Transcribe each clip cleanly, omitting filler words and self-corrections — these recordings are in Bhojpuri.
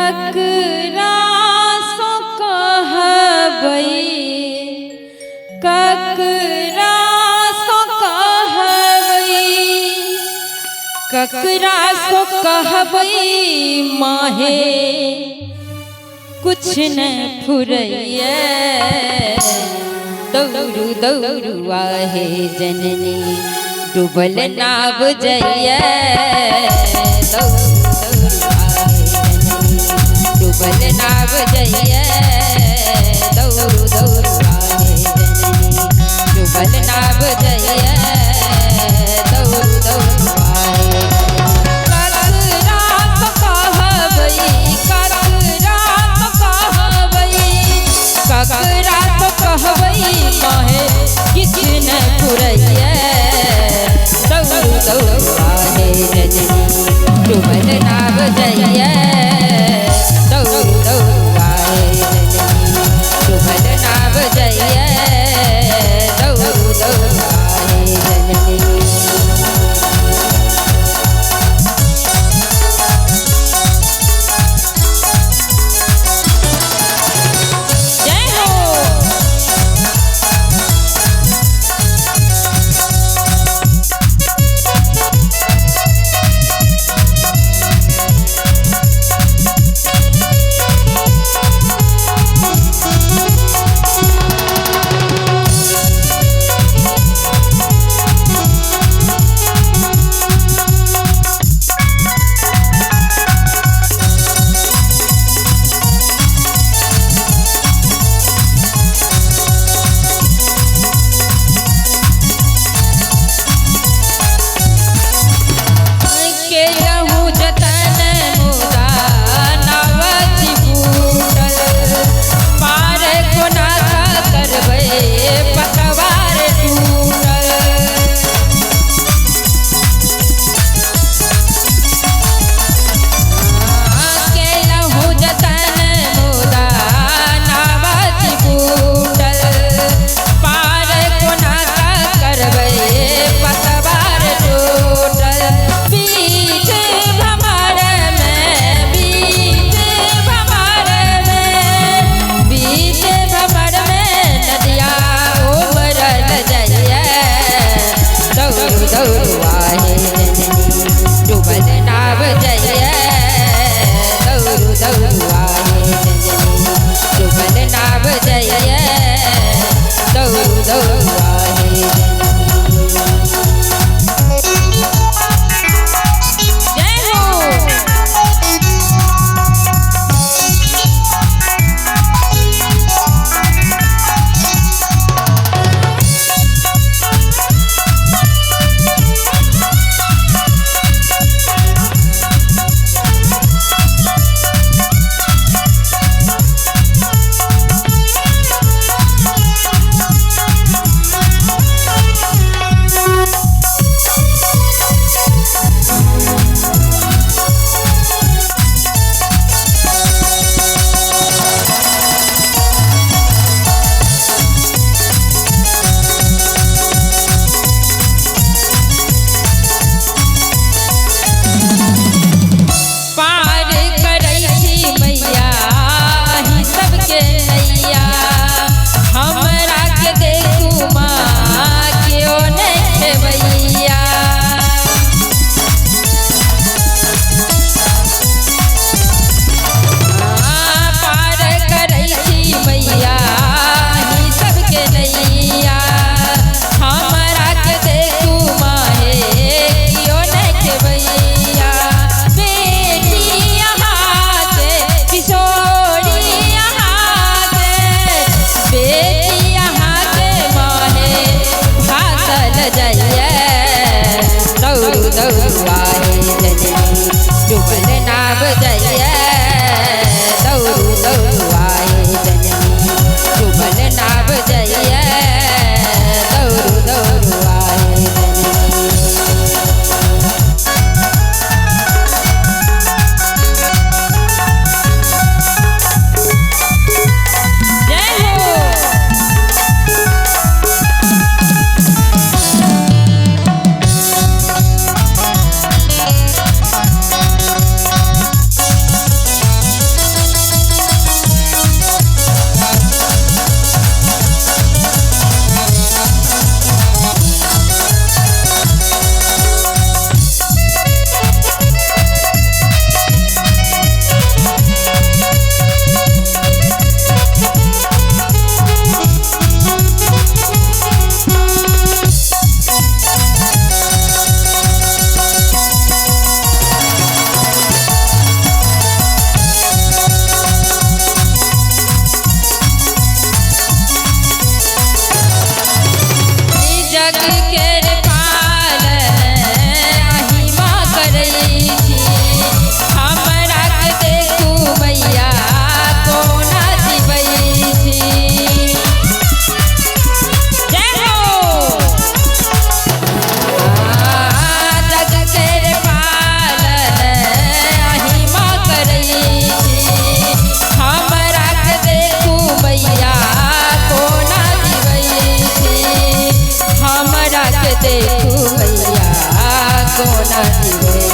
ककरा सो कहबै ककरा सो कहबै ककरा सो कहबै माहे कुछ न फुरैया दौड़ू दौड़ू आहे जननी डूबल नाव जइया दौड़ू दौड़ू आहे जननी डूबल नाव जइया दौड़ू दौड़ू आहे जननी डूबल नाव जइया दौड़ू दौड़ू आहे ककरा सो कहबै ककरा तो कहबै माहे किछ न फुरैया दौड़ू दौड़ू आहे रजनी डूबल नाव जइया दौड़ू दौड़ू आहे रजनी डूबल नाव जइया दौड़ू दौड़ू आहे रजनी जग के पालन आही माँ करई छी हमरा के देखू मैया कोना दिवई छी जय हो जग के पालन आही माँ करई छी हमरा के देखू मैया कोना दिवई छी हमरा के देखू मैया कोना दिवई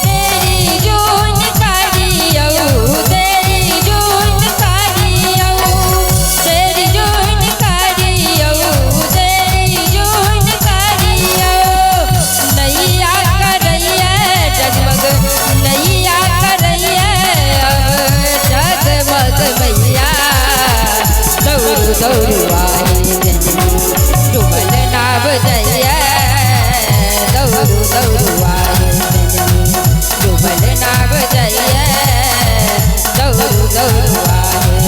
तेरी जोन कारियौ तेरी जोन कारियौ तेरी जोन कारियौ तेरी जोन कारियौ नैया करैया जगमग नैया करैया जगमग मैया दौड़ दौड़ आए डूबल नाव जइया दौड़ दौड़ आए डूबल नाव जइया दौड़ दौड़ आए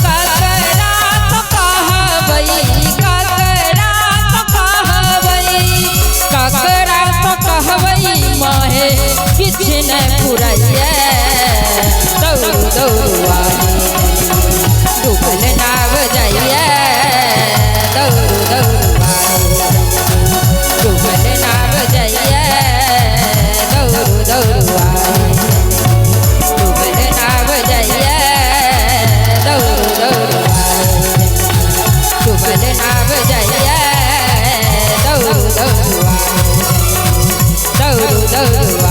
ककरा तो कहबै ककरा तो कहबै ककरा तो कहबै माहे किछ न पुरैया दौड़ दौड़ आए डूबल नाव जइया दौड़ दौड़ आए डूबल नाव जइया दौड़ दौड़ आए डूबल नाव जइया दौड़ दौड़ आए डूबल नाव जइया दौड़ दौड़ आए दौड़ दौड़